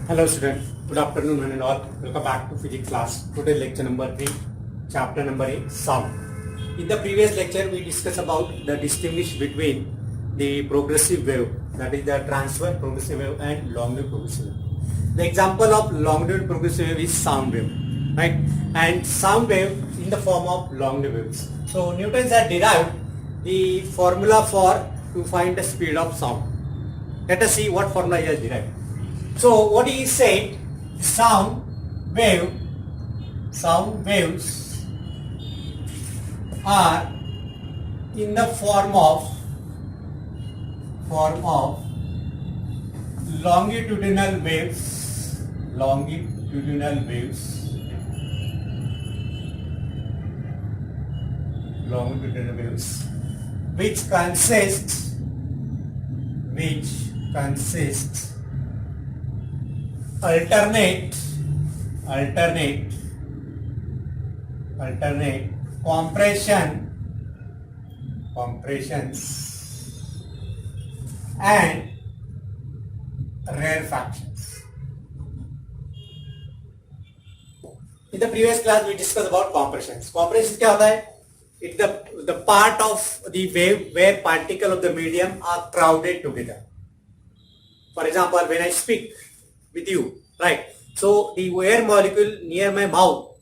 Hello students, good afternoon one and all. Welcome back to physics class. Today lecture number 3, chapter number 8, sound. In the previous lecture we discussed about the distinguish between the progressive wave, that is the transverse progressive wave, and long wave progressive wave. The example of long wave progressive wave is sound wave, right? And sound wave in the form of long wave waves. So Newton has derived the formula to find the speed of sound. Let us see what formula he has derived. So what he said, sound waves are in the form of longitudinal waves, which consists alternate compressions and rarefactions. In the previous class we discussed about compressions. Compressions क्या होता है? It's the part of the wave where particles of the medium are crowded together. For example, when I speak with you, right? So the air molecule near my mouth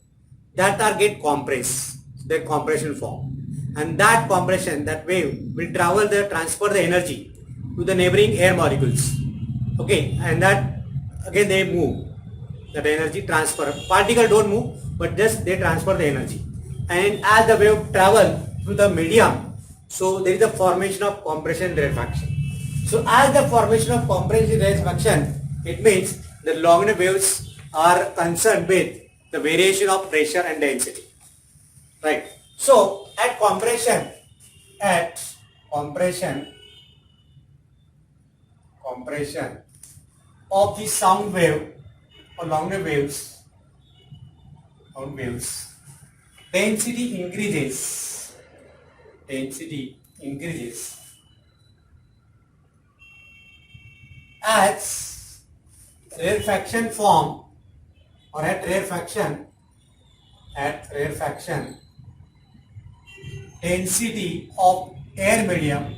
that are get compressed, their compression form, and that compression, that wave will transfer the energy to the neighboring air molecules. Okay, and that again they move. That energy transfer. Particle don't move, but just they transfer the energy. And as the wave travel through the medium, so there is a formation of compression rarefaction. So as the formation of compression rarefaction, it means the long wave waves are concerned with the variation of pressure and density, right? So at compression of the sound wave or long wave waves, density increases as rarefaction form, or at rarefaction density of air medium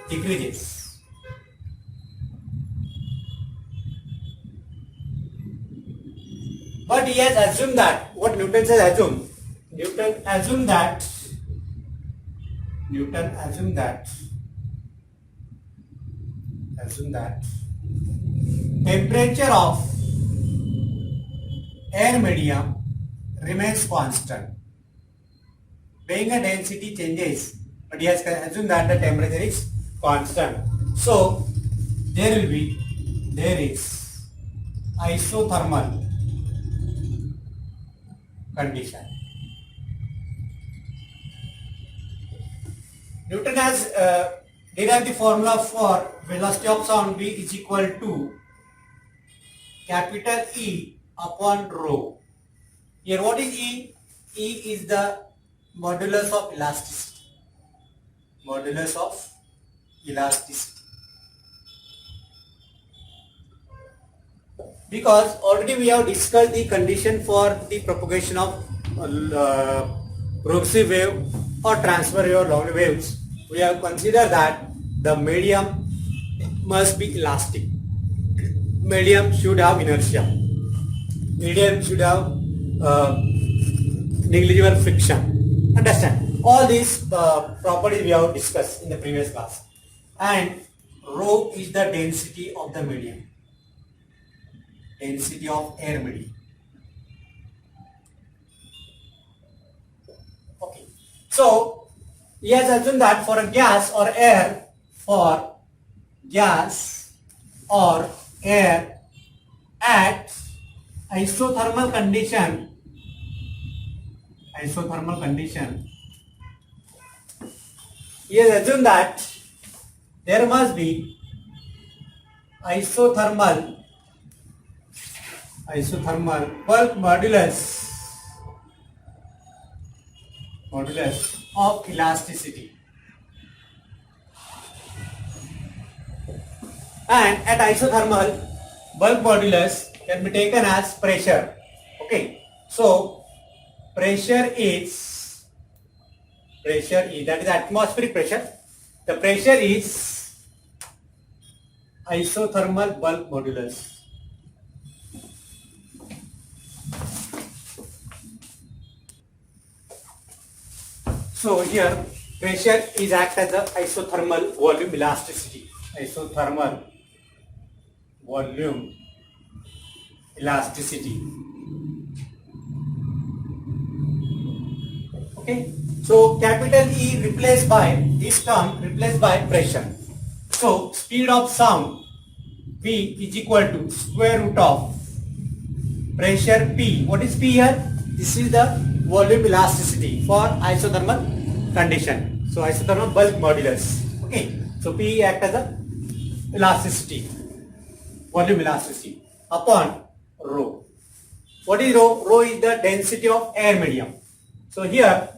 decreases. But he has assumed that, what Newton has assumed, Newton assumed that temperature of air medium remains constant. Being a density changes, but he has assumed that the temperature is constant. So there is isothermal condition. Newton has derived the formula for velocity of sound V is equal to capital E upon rho. Here what is E? E is the modulus of elasticity. Because already we have discussed the condition for the propagation of progressive wave or transverse wave or long wave waves. We have considered that the medium must be elastic. Medium should have inertia. Medium should have negligible friction. Understand? All these properties we have discussed in the previous class. And rho is the density of the medium. Density of air medium. Okay. So he has assumed that for a gas or air, at isothermal condition, he has assumed that there must be isothermal bulk modulus of elasticity. And at isothermal, bulk modulus can be taken as pressure. Okay, so pressure is that is atmospheric pressure. The pressure is isothermal bulk modulus. So here pressure is act as a isothermal volume elasticity. Isothermal volume elasticity. Okay. So capital E replaced by this term replaced by pressure. So speed of sound V is equal to square root of pressure P. What is P here? This is the volume elasticity for isothermal condition. So isothermal bulk modulus. Okay. So P act as a elasticity, volume elasticity upon rho. What is rho? Rho is the density of air medium. So here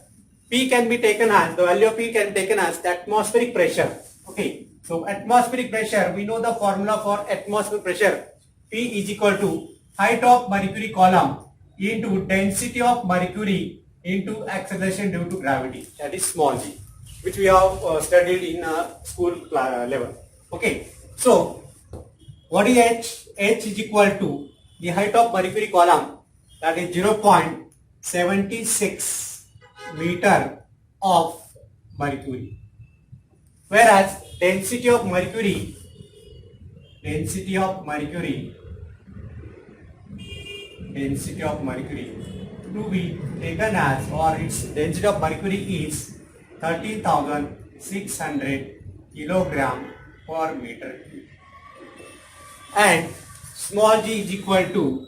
P can be taken as, the value of P can be taken as the atmospheric pressure. Okay. So atmospheric pressure, we know the formula for atmospheric pressure. P is equal to height of mercury column into density of mercury into acceleration due to gravity. That is small g, which we have studied in school level. Okay. So what is H? H is equal to the height of mercury column, that is 0.76 meter of mercury, whereas density of mercury to be taken as, or its density of mercury is 13,600 kilogram per meter cube, and small g is equal to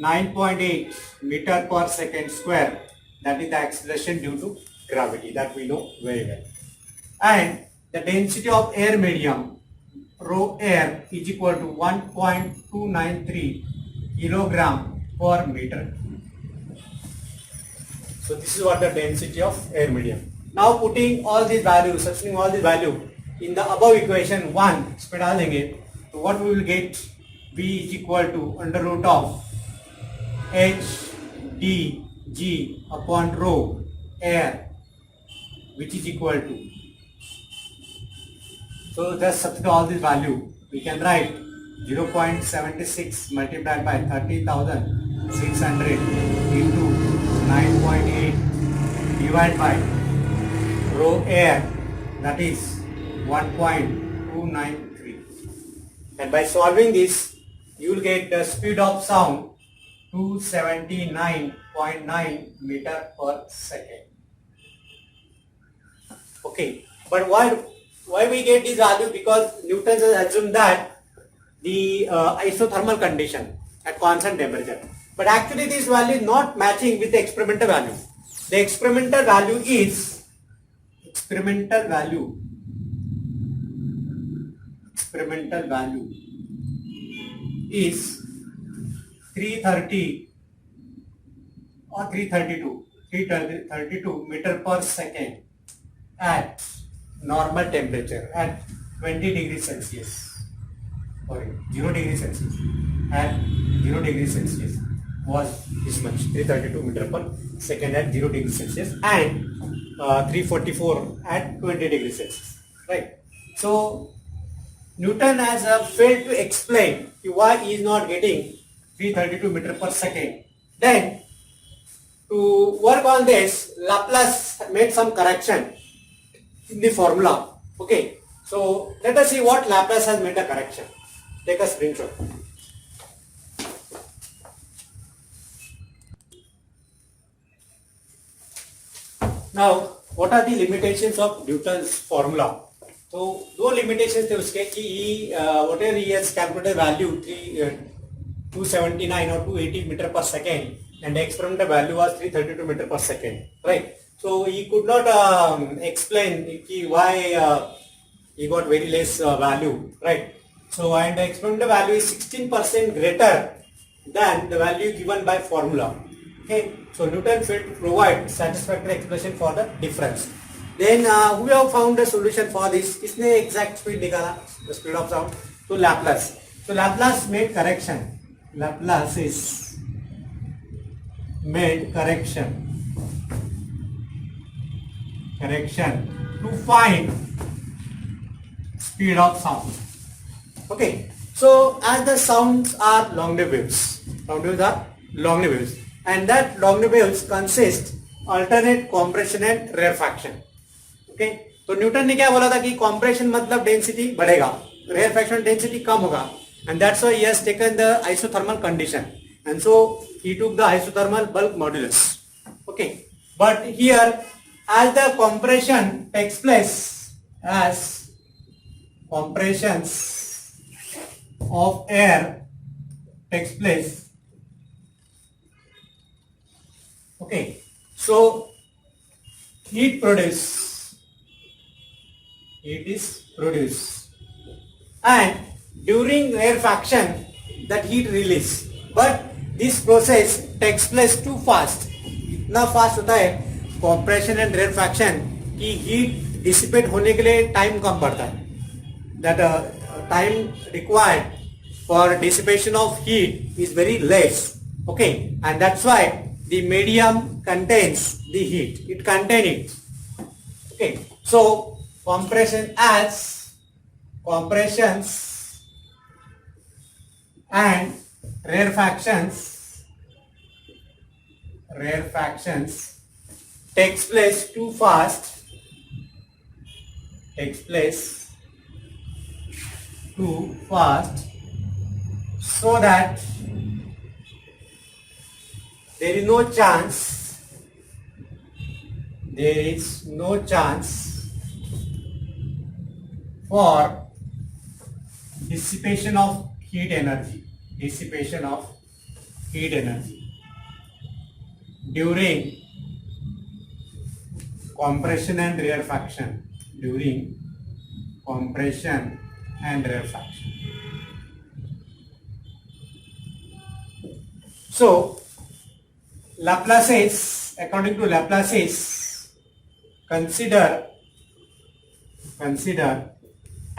9.8 meter per second square, that is the acceleration due to gravity, that we know very well. And the density of air medium, rho air, is equal to 1.293 kilogram per meter. So this is what the density of air medium. Now putting all these values, substituting all these values in the above equation 1, इसमें डाल देंगे, so what we will get? V is equal to under root of H d G upon rho air, which is equal to, so just substitute all this value, we can write 0.76 multiplied by 13,600 into 9.8 divided by rho air, that is 1.293, and by solving this you will get the speed of sound 279.9 meter per second. Okay, but why we get this value? Because Newton has assumed that the isothermal condition at constant temperature, but actually this value is not matching with the experimental value. The experimental value is 330 or 332 meter per second at normal temperature at 20 degrees Celsius, sorry 0 degrees Celsius, at 0 degrees Celsius was this much, 332 meter per second at 0 degrees Celsius, and 344 at 20 degrees Celsius, right? So Newton has failed to explain why he is not getting 332 meter per second. Then to work on this, Laplace made some correction in the formula. Okay, so let us see what Laplace has made a correction. Take a screenshot. Now, what are the limitations of Newton's formula? So, दो limitations थे उसके कि whatever he has calculated value 279 or 280 meter per second, and the experimental value was 332 meter per second, right? So he could not explain why he got very less value, right? So, and the experimental value is 16% greater than the value given by formula. Okay, so Newton failed to provide satisfactory explanation for the difference. Then who have found the solution for this? किसने exact speed निकाला? The speed of sound. So Laplace. So Laplace made correction. Laplace is made correction to find speed of sound. Okay. So as the sounds are long-wave waves, and that long-wave waves consist alternate compression and rarefaction. Okay. तो Newton ने क्या बोला था कि compression मतलब density बढ़ेगा, rarefaction density कम होगा, and that's why he has taken the isothermal condition, and so he took the isothermal bulk modulus. Okay. But here, as the compression takes place, as compressions of air takes place. Okay, so heat is produced, and during rarefaction that heat release, but this process takes place too fast. इतना fast होता है compression and rarefaction कि heat dissipate होने के लिए time कम पड़ता है. That time required for dissipation of heat is very less. Okay, and that's why the medium contains the heat. It contains it. Okay, so compressions and rarefactions takes place too fast. So that there is no chance for dissipation of heat energy during compression and rarefaction. So according to Laplace, consider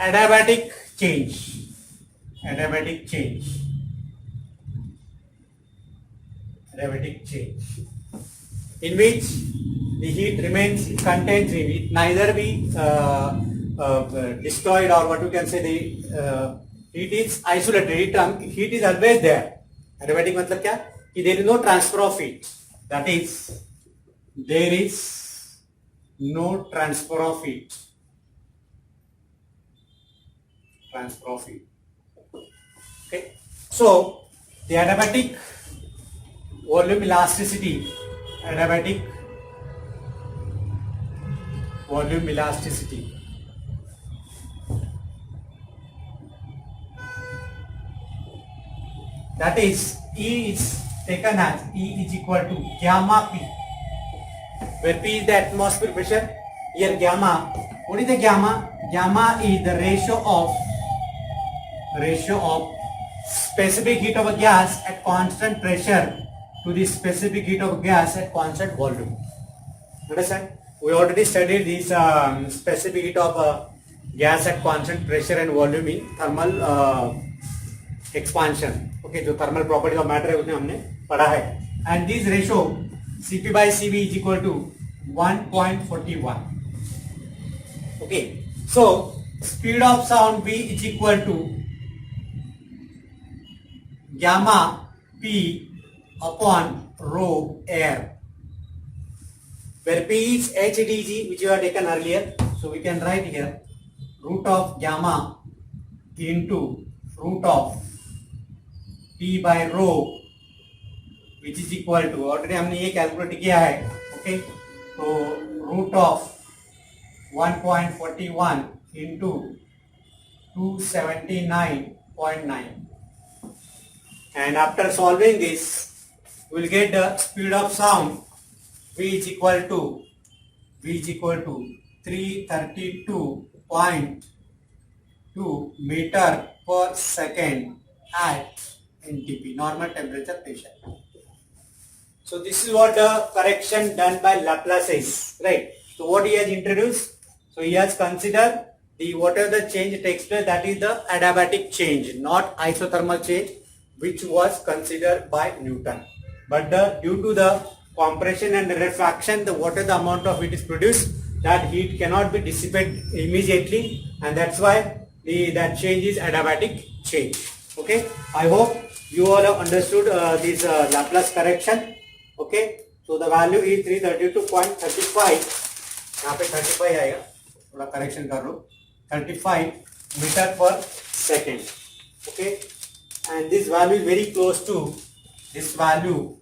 adiabatic change. In which the heat remains contained, it neither be destroyed, or what you can say, the heat is isolated, heat is always there. Adiabatic मतलब क्या कि there is no transfer of heat, that is there is no transfer of heat. Okay, so the adiabatic volume elasticity, that is E is taken as E is equal to gamma P, where P is the atmospheric pressure. Here gamma, what is the gamma? Gamma is the ratio of specific heat of a gas at constant pressure to the specific heat of gas at constant volume. Understand? We already studied this specific heat of gas at constant pressure and volume in thermal expansion. Okay, जो thermal property of matter है उसने हमने पढ़ा है. And this ratio Cp by Cv is equal to 1.41. Okay, so speed of sound V is equal to gamma P upon rho air, where P is HdG, which you have taken earlier. So we can write here root of gamma into root of P by rho, which is equal to, already हमने ये calculate किया है. Okay, so root of 1.41 into 279.9, and after solving this we will get the speed of sound V is equal to 332.2 meter per second at NTP, normal temperature pressure. So this is what the correction done by Laplace is, right? So what he has introduced? So he has considered the whatever the change takes place, that is the adiabatic change, not isothermal change, which was considered by Newton. But due to the compression and rarefaction, the whatever the amount of heat is produced, that heat cannot be dissipated immediately, and that's why that change is adiabatic change. Okay, I hope you all have understood this Laplace correction. Okay, so the value is 332.35. यहाँ पे 35 आएगा, थोड़ा correction कर लो, 35 metre पर second. Okay, and this value is very close to this value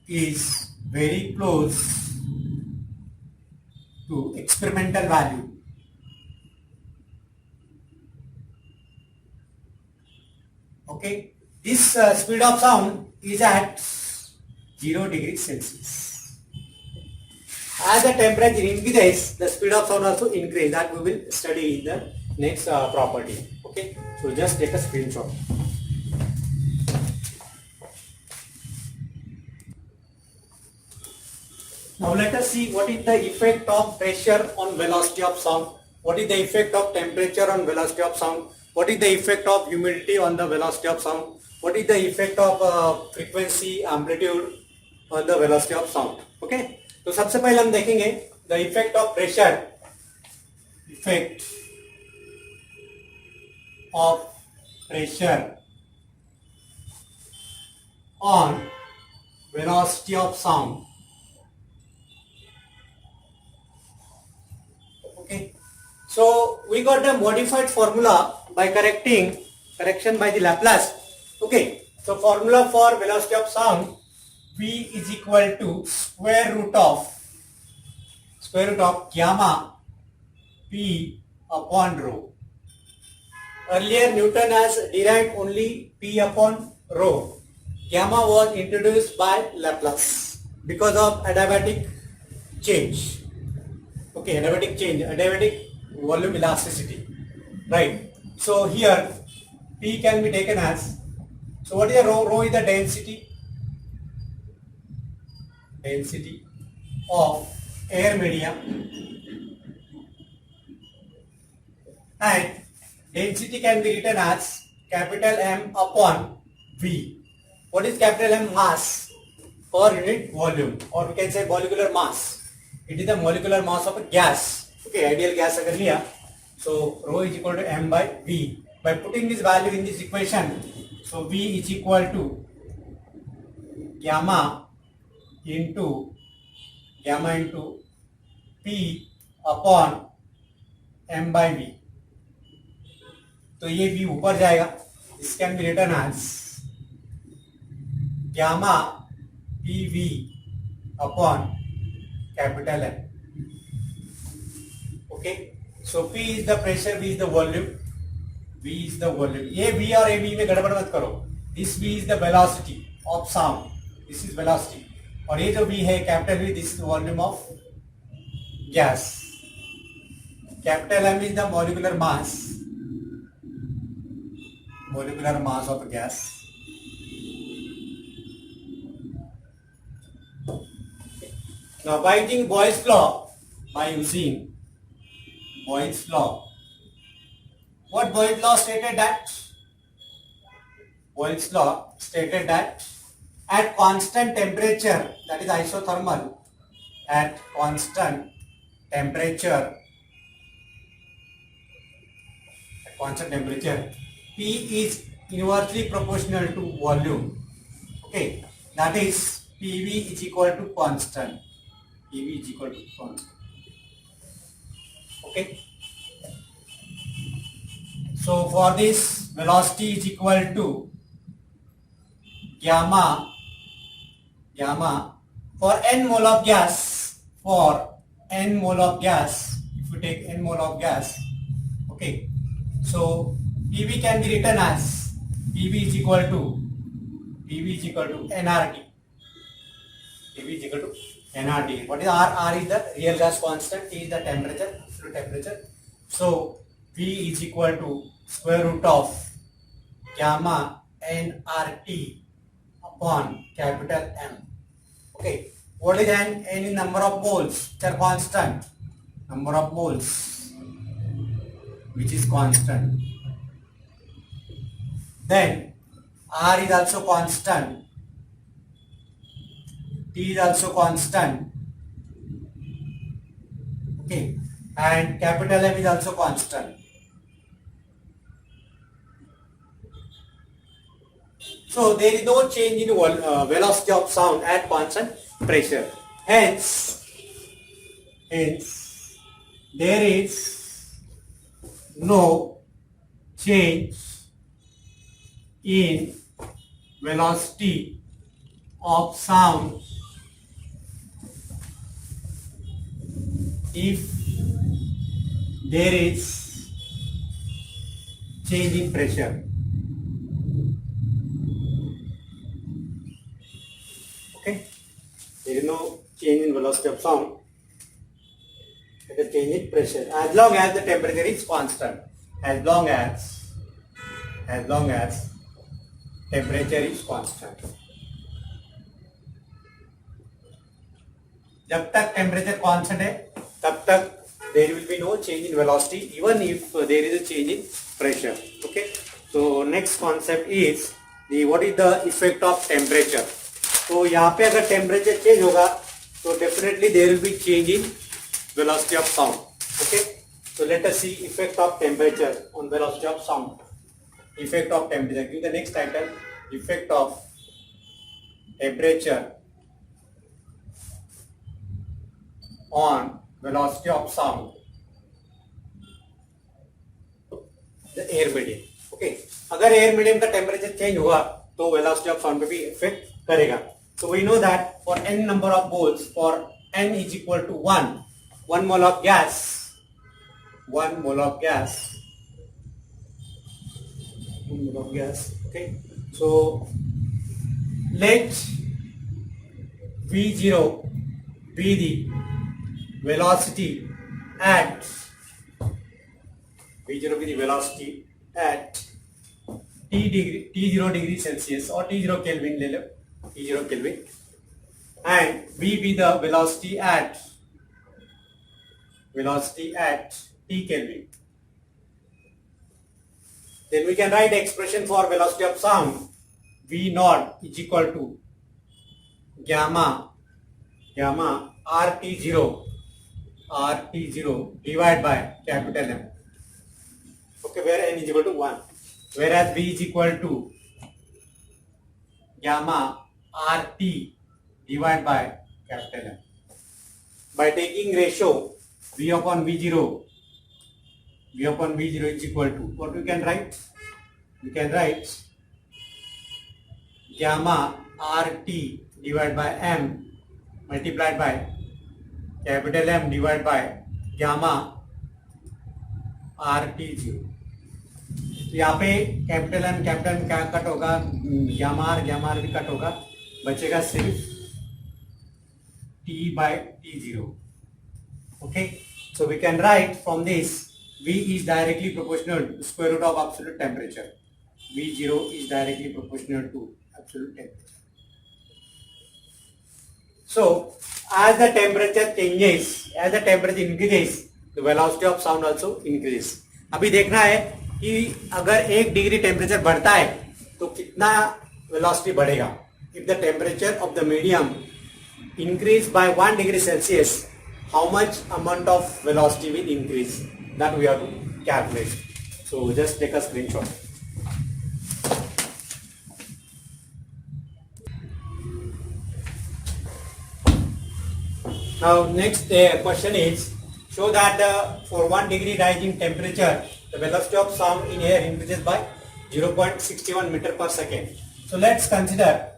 is very close to experimental value. Okay, this speed of sound is at 0 degrees Celsius. As the temperature increases, the speed of sound also increases. That we will study in the next property. Okay, so just take a screenshot. Now let us see what is the effect of pressure on velocity of sound. What is the effect of temperature on velocity of sound? What is the effect of humidity on the velocity of sound? What is the effect of frequency, amplitude on the velocity of sound? Okay, तो सबसे पहले हम देखेंगे the effect of pressure, effect of pressure on velocity of sound. Okay, so we got the modified formula by correction by the Laplace. Okay, so formula for velocity of sound, V is equal to square root of gamma P upon rho. Earlier Newton has derived only P upon rho. Gamma was introduced by Laplace because of adiabatic change. Okay, adiabatic volume elasticity, right? So here P can be taken as, so what is the rho? Rho is the density of air medium, and density can be written as capital M upon V. What is capital M? Mass per unit volume, or we can say molecular mass. It is the molecular mass of a gas. Okay, ideal gas agar liya, so rho is equal to M by V. By putting this value in this equation, so V is equal to gamma into P upon M by V. तो ये V ऊपर जाएगा. This can be written as gamma PV upon capital M. Okay, so P is the pressure, V is the volume. ये V और AB में गड़बड़ मत करो. This V is the velocity of sound. This is velocity. और ये जो V है capital V, this is the volume of gas. Capital M is the molecular mass of gas. Now by using Boyle's law, what Boyle's law stated that? Boyle's law stated that at constant temperature, that is isothermal, at constant temperature, P is inversely proportional to volume. Okay, that is PV is equal to constant. Okay, so for this, velocity is equal to gamma for n mole of gas. If you take n mole of gas, okay, so PV can be written as PV is equal to nRT. What is R? R is the real gas constant, T is the temperature, absolute temperature. So V is equal to square root of gamma nRT upon capital M. Okay, What is n? N is number of moles, which are constant. Number of moles, which is constant. Then R is also constant. T is also constant. Okay, and capital M is also constant. So there is no change in velocity of sound at constant pressure. Hence, there is no change in velocity of sound if there is change in pressure. Okay, there is no change in velocity of sound, there is change in pressure as long as the temperature is constant. As long as temperature is constant. जब तक temperature constant है तब तक there will be no change in velocity even if there is a change in pressure. Okay, so next concept is the what is the effect of temperature. तो यहाँ पे अगर temperature change होगा तो definitely there will be change in velocity of sound. Okay, so let us see effect of temperature on velocity of sound. Effect of temperature. Give the next title: effect of temperature on velocity of sound. The air medium. Okay, अगर air medium का temperature change हुआ तो velocity of sound पे भी effect करेगा. So we know that for n number of moles, for n is equal to 1 mole of gas, 1 mole of gas. Okay, so let V0 be the velocity at V0 be the velocity at T0 degree Celsius or T0 Kelvin ले लो, T0 Kelvin, and V be the velocity at T Kelvin. Then we can write expression for velocity of sound. V naught is equal to gamma RT0 divided by capital M. Okay, where n is equal to 1, whereas V is equal to gamma RT divided by capital M. By taking ratio V upon V0 is equal to what we can write? We can write gamma RT divided by M multiplied by capital M divided by gamma RT0. तो यहाँ पे capital M क्या cut होगा, gamma r भी cut होगा, बचेगा सिर्फ T by T0. Okay, so we can write from this V is directly proportional to square root of absolute temperature. V0 is directly proportional to absolute temperature. So as the temperature changes, as the temperature increases, the velocity of sound also increases. अभी देखना है कि अगर 1 degree temperature बढ़ता है तो कितना velocity बढ़ेगा. If the temperature of the medium increase by 1 degree Celsius, how much amount of velocity will increase? That we have to calculate. So just take a screenshot. Now next question is, show that for 1 degree rise in temperature, the velocity of sound in air increases by 0.61 meter per second. So let us consider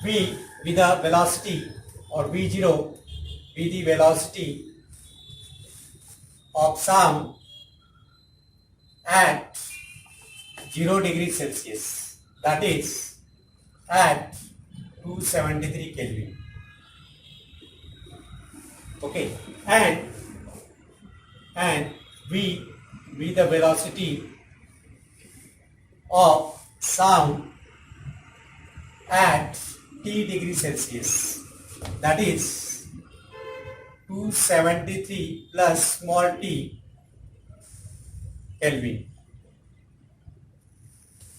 V with the velocity, or V0 with the velocity of sound at 0 degree Celsius, that is at 273 Kelvin. Okay, and V with the velocity of sound at T degree Celsius, that is 273 plus small t Kelvin.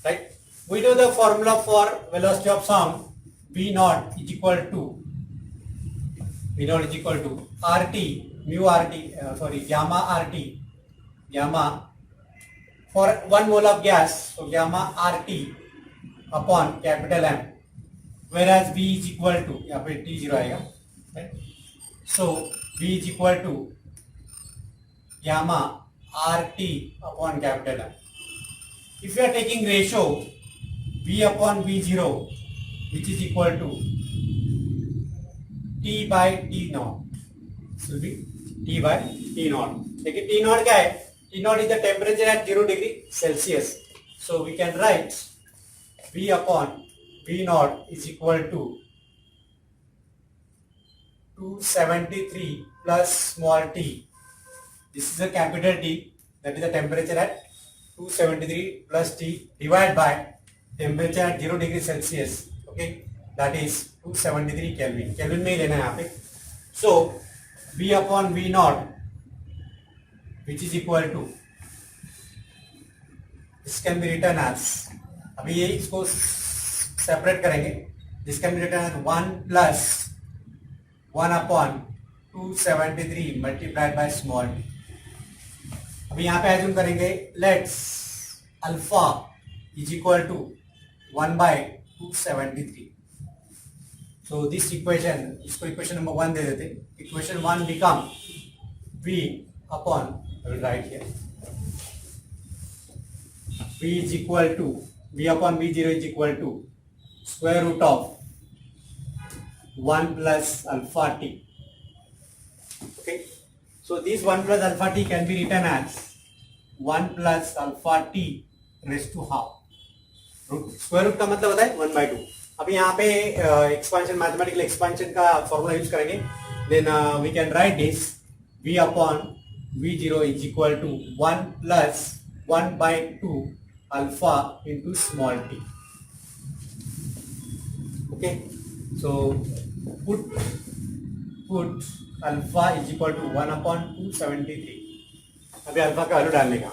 Right? We know the formula for velocity of sound. V naught is equal to RT, mu RT, gamma RT, gamma for 1 mole of gas, so gamma RT upon capital M, whereas V is equal to, यहाँ पे T0 आएगा, right? So V is equal to gamma RT upon capital M. If you are taking ratio V upon V0, which is equal to T by T naught, will be T by T naught. लेकिन T naught क्या है? T naught is the temperature at 0 degree Celsius. So we can write V upon V naught is equal to 273 plus small t. This is a capital T, that is the temperature at 273 plus T divided by temperature at 0 degree Celsius. Okay, that is 273 Kelvin. Kelvin में ही लेना है यहाँ पे. So V upon V naught, which is equal to, this can be written as, अभी ये इसको separate करेंगे. This can be written as 1 plus 1 upon 273 multiplied by small t. अभी यहाँ पे assume करेंगे, let's alpha is equal to 1 by 273. So this equation, इसको equation number 1 दे देते. Equation 1 become V upon, I will write here, V is equal to, V upon V0 is equal to square root of 1 plus alpha t. Okay, so this 1 plus alpha t can be written as 1 plus alpha t raised to half. Square root का मतलब होता है 1/2. अभी यहाँ पे expansion, mathematical expansion का formula use करेंगे. Then we can write this V upon V0 is equal to 1 plus 1/2 alpha into small t. Okay, so put alpha is equal to 1 upon 273. अभी अल्फा का वैल्यू डालने का,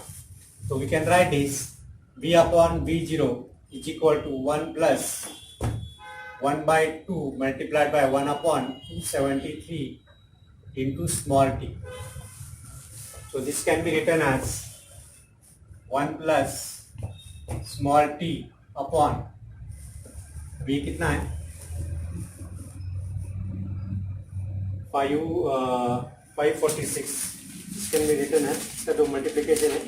तो we can write this V upon V0 is equal to 1 plus 1/2 multiplied by 1 upon 273 into small t. So this can be written as 1 plus small t upon V कितना है 546. This can be written as, इसका जो multiplication है,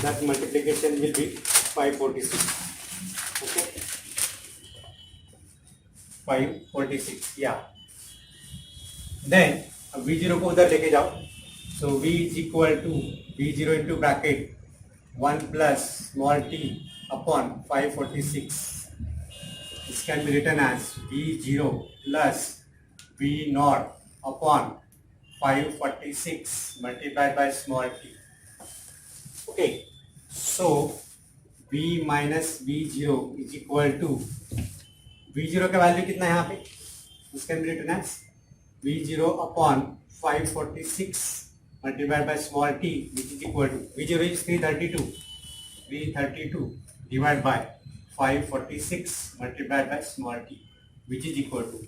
that multiplication will be 546. Okay, 546, yeah. Then V0 को उधर लेके जाओ. So V is equal to V0 into bracket 1 plus small t upon 546. This can be written as V0 plus V naught upon 546 multiplied by small t. Okay, so V minus V0 is equal to, V0 का value कितना है यहाँ पे, this can be written as V0 upon 546 multiplied by small t, which is equal to, V0 is 332 divided by 546 multiplied by small t, which is equal to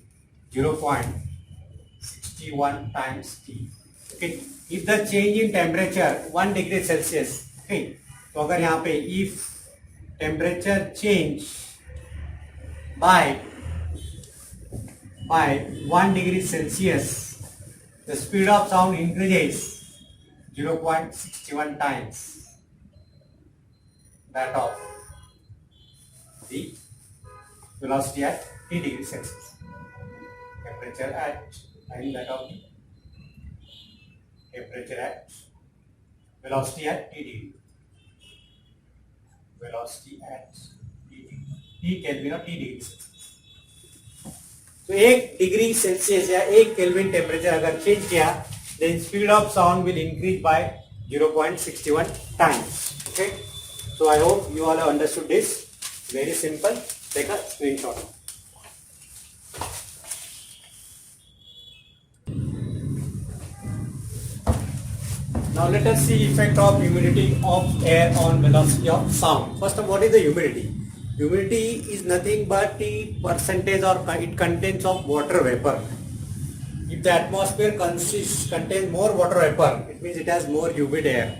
0.61 times t. Okay, if the change in temperature 1 degree Celsius, okay, तो अगर यहाँ पे if temperature change by 1 degree Celsius, the speed of sound increases 0.61 times that of the velocity at T degree Celsius. Temperature at, and that of the temperature at, velocity at T degree. Velocity at T Kelvin or T degree Celsius. तो 1 degree Celsius या 1 kelvin temperature अगर change किया, then speed of sound will increase by 0.61 times. Okay, so I hope you all have understood this. Very simple. Take a screenshot. Now let us see effect of humidity of air on velocity of sound. First of all, what is the humidity? Humidity is nothing but the percentage or it contains of water vapor. If the atmosphere contains more water vapor, it means it has more humid air.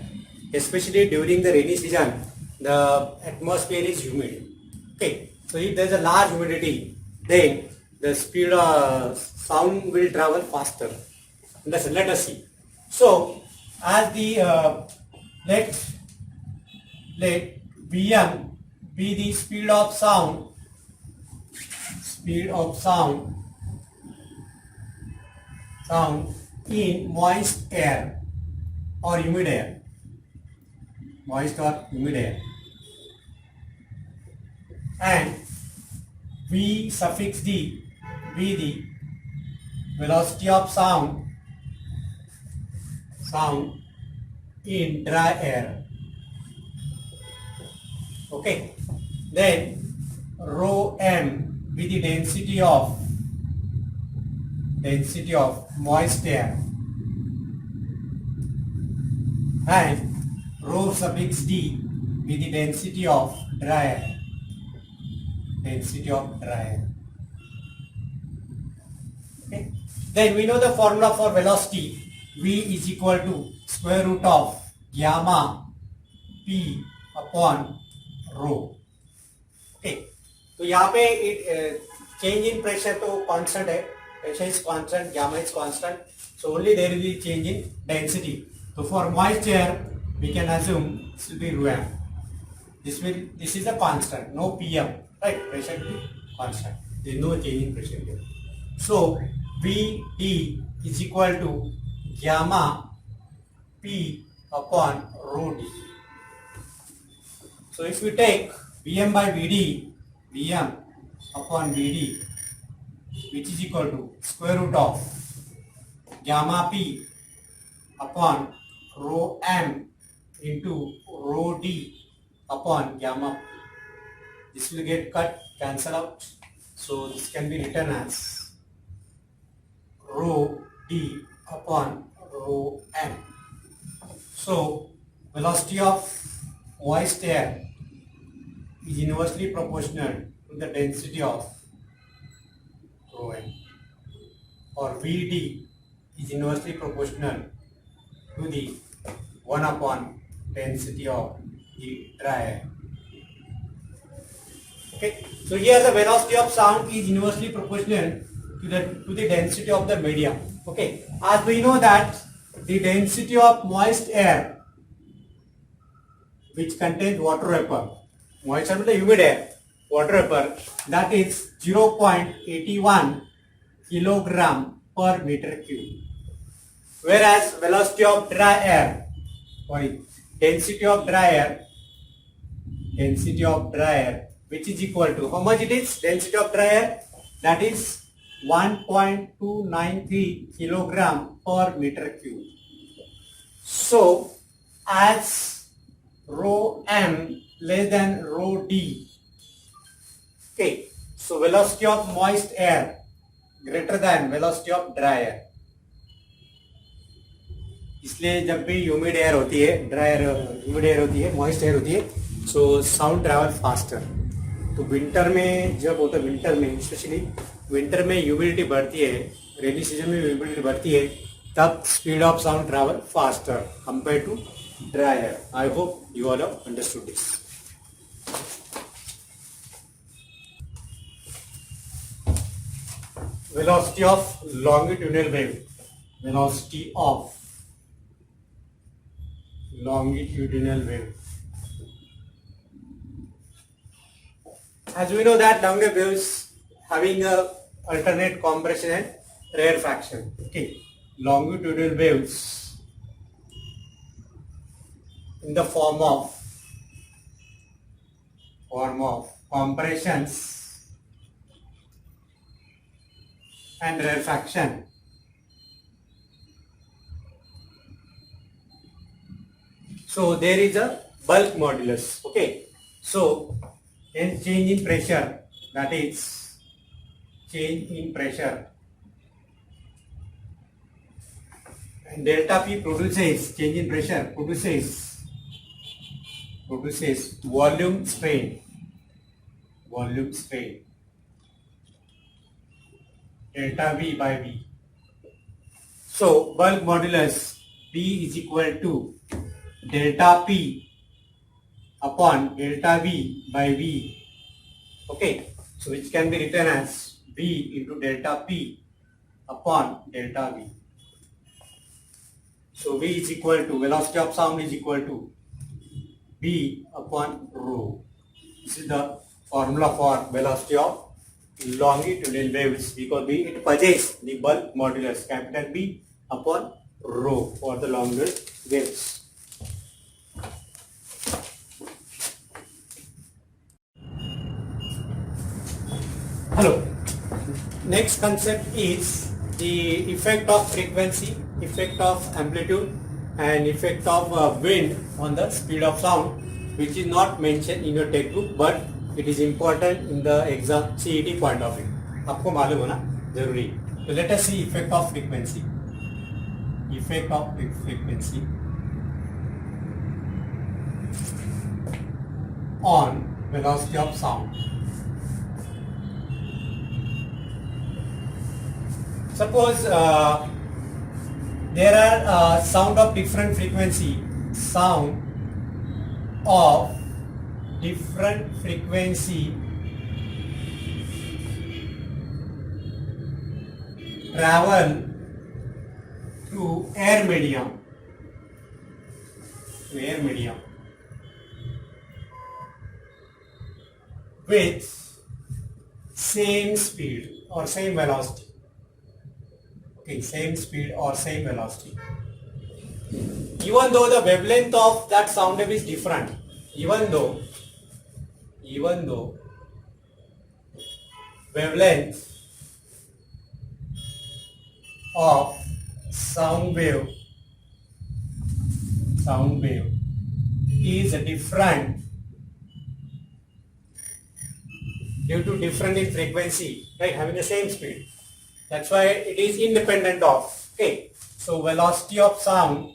Especially during the rainy season, the atmosphere is humid. Okay, so if there is a large humidity, then the speed of sound will travel faster. Let us see. So as the let Vm be the speed of sound in moist air or humid air, and V suffix d be the velocity of sound in dry air. Okay, then rho m be the density of moist air, and rho suffix d be the density of dry air. Okay. Then we know the formula for velocity. V is equal to square root of gamma p upon rho. Okay. तो यहाँ पे change in pressure तो constant है. Pressure is constant, gamma is constant. So only there will be change in density. So for moist air, we can assume this will be rho m. This is a constant, no pm, right? Pressure will be constant. There is no change in pressure here. So Vd is equal to gamma p upon rho d. So if we take Vm by Vd, Vm upon Vd, which is equal to square root of gamma p upon rho m into rho d upon gamma p. This will get cancel out. So this can be written as rho d upon rho m. So velocity of moist air is inversely proportional to the density of rho m, or Vd is inversely proportional to the 1 upon density of the dry air. Okay, so here the velocity of sound is inversely proportional to the density of the medium. Okay, as we know that the density of moist air, which contains water vapor, moist air means humid air, water vapor, that is 0.81 kilogram per meter cube. Whereas velocity of dry air, density of dry air, which is equal to, how much it is? Density of dry air, that is 1.293 kilogram per meter cube. So as rho m less than rho d, okay, so velocity of moist air greater than velocity of dry air. इसलिए जब भी humid air होती है, dry air humid air होती है, moist air होती है, so sound travel faster. तो विंटर में जब होता है, विंटर में स्पेशली विंटर में ह्यूमिडिटी बढ़ती है, रेनी सीजन में ह्यूमिडिटी बढ़ती है, तब speed of sound travel faster compare to dry air. I hope you all have understood this. Velocity of longitudinal wave. Velocity of longitudinal wave. As we know that longitudinal waves having a alternate compression and rarefaction. Okay, longitudinal waves in the form of compressions and rarefaction. So there is a bulk modulus. Okay, so then change in pressure, that is change in pressure and delta P produces change in pressure, produces volume strain, delta V by V. So bulk modulus B is equal to delta P upon delta V by V. Okay, so which can be written as V into delta P upon delta V. So V is equal to, velocity of sound is equal to B upon rho. This is the formula for velocity of longitudinal waves, because it purges the bulk modulus capital B upon rho for the longer waves. Hello. Next concept is the effect of frequency, effect of amplitude, and effect of wind on the speed of sound, which is not mentioned in your textbook, but it is important in the exam CET point of view. आपको मालूम होना जरूरी. So let us see effect of frequency. Effect of frequency on velocity of sound. Suppose there are sound of different frequency, travel through air medium, with same speed or same velocity. Okay, same speed or same velocity. Even though the wavelength of that sound wave is different, even though wavelength of sound wave is different due to different in frequency, right, having the same speed. That's why it is independent of. Okay, so velocity of sound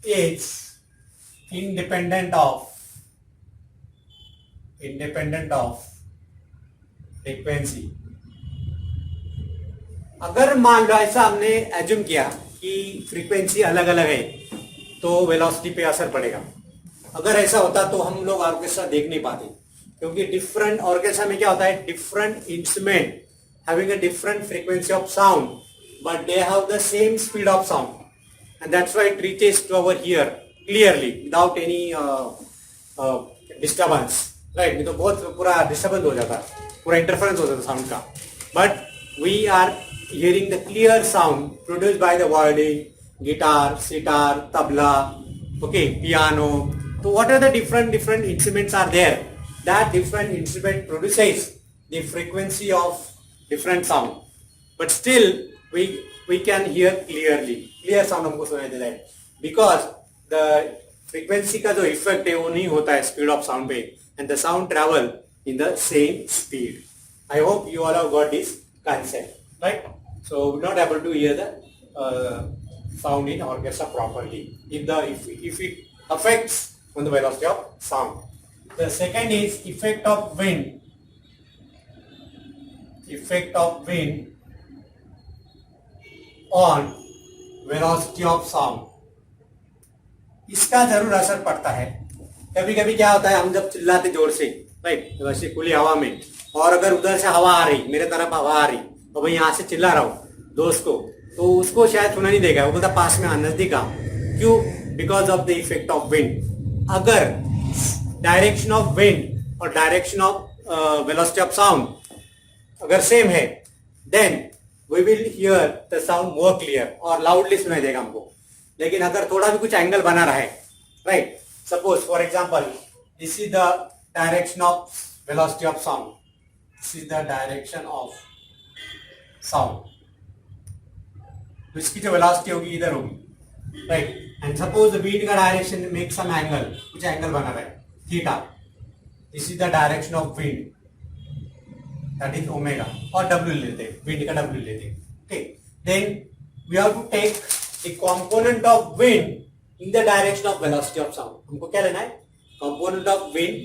is independent of frequency. अगर मान लो ऐसा हमने assume किया कि frequency अलग अलग है तो वेलोसिटी पे असर पड़ेगा. अगर ऐसा होता तो हम लोग ऑर्केस्ट्रा देख नहीं पाते, क्योंकि डिफरेंट ऑर्केस्ट्रा में क्या होता है, different instrument having a different frequency of sound but they have the same speed of sound, and that's why it reaches to our ear clearly without any disturbance, right. नहीं तो बहुत पूरा disturbance हो जाता, पूरा इंटरफेरेंस हो जाता sound का. But we are hearing the clear sound produced by the violin, guitar, sitar, tabla, okay, piano. So what are the different instruments are there? That different instrument produces the frequency of different sound, but still we can hear clearly. Clear sound हमको सुनाई देता है, because the frequency का जो effect है वो नहीं होता है speed of sound पे, and the sound travel in the same speed. I hope you all have got this concept, right? So we're not able to hear the sound in orchestra properly if it affects on the velocity of sound. The second is effect of wind. On velocity of sound. इसका जरूर असर पड़ता है. कभी कभी क्या होता है, हम जब चिल्लाते जोर से, राइट, वैसे खुली हवा में, और अगर उधर से हवा आ रही, मेरे तरफ हवा आ रही, और मैं यहाँ से चिल्ला रहा हूँ दोस्त को, तो उसको शायद सुना नहीं देगा, वो बोलता पास में आ, नजदीक आ. क्यों? Because of the effect of wind. अगर डायरेक्शन ऑफ विंड और direction of velocity of sound अगर सेम है, then we will hear the sound more clear और लाउडली सुनाई देगा हमको. लेकिन अगर थोड़ा भी कुछ एंगल बना रहा है, right, suppose for example this is the direction of velocity of sound, this is the direction of sound, तो इसकी जो वेलोसिटी होगी इधर होगी, राइट. एंड सपोज विंड का डायरेक्शन मेक सम एंगल, कुछ एंगल बना रहा है theta, this is the direction of wind, that is omega, और डब्ल्यू लेते हैं, विंड का डब्ल्यू लेते हैं. Okay, then we have to take the component of wind in the direction of velocity of sound. हमको क्या लेना है? Component of wind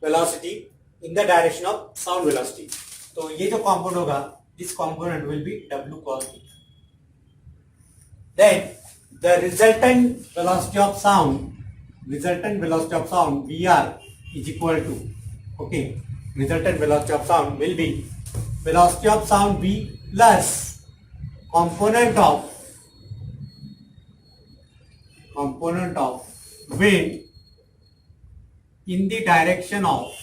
velocity in the direction of sound velocity. तो ये जो component होगा, this component will be W cos theta. Then the resultant velocity of sound Vr is equal to, okay, resultant velocity of sound will be velocity of sound V plus component of wind in the direction of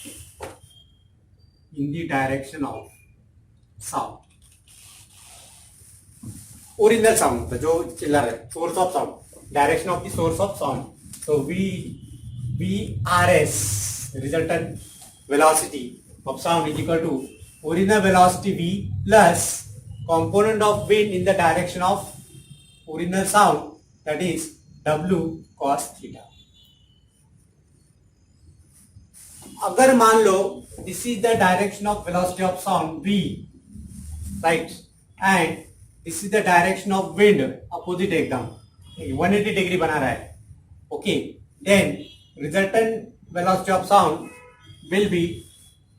sound. Original sound, जो चिल्ला रहे, source of sound, direction of the source of sound. So VRS, resultant velocity of sound, is equal to original velocity V plus component of wind in the direction of original sound, that is W cos theta. अगर मान लो this is the direction of velocity of sound V, right, and this is the direction of wind, opposite एकदम 180 degree बना रहा है, okay, then resultant velocity of sound will be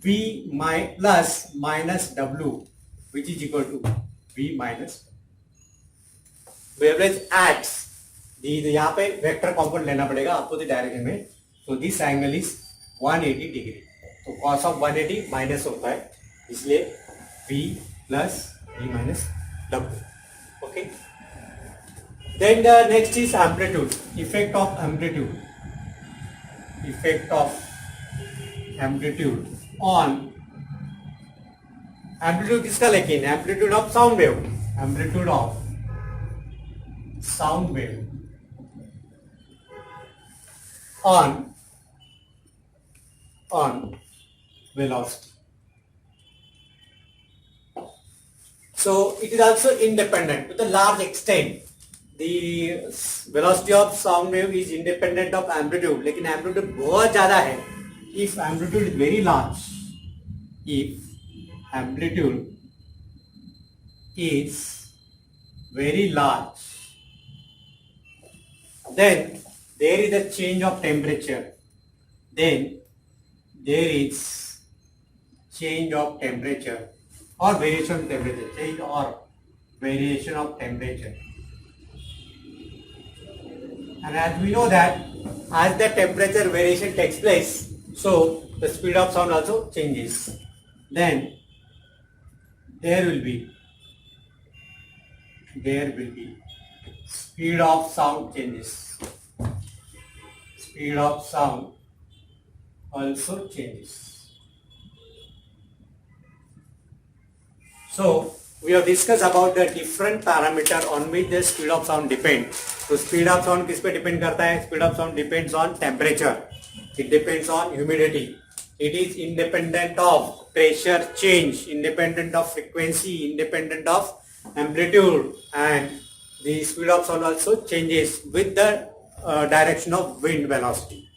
V plus minus W, which is equal to V minus. Wavelength acts, यहाँ पे vector component लेना पड़ेगा opposite direction में, तो दिस एंगल इज 180 डिग्री, तो cos of 180 माइनस होता है, इसलिए V plus V minus W. Okay. Then the next is amplitude, effect of amplitude on amplitude किसका, लेकिन amplitude of sound wave on velocity. So it is also independent to a large extent. The velocity of sound wave is independent of amplitude, लेकिन amplitude बहुत ज़्यादा है. If amplitude is very large, then there is a change of temperature. Or variation of temperature. And as we know that as the temperature variation takes place, so the speed of sound also changes. Then there will be speed of sound changes. Speed of sound also changes. So we have discussed about the different parameter on which the speed of sound depends. So speed of sound किस पे depend करता है? Speed of sound depends on temperature. It depends on humidity. It is independent of pressure change, independent of frequency, independent of amplitude, and the speed of sound also changes with the direction of wind velocity.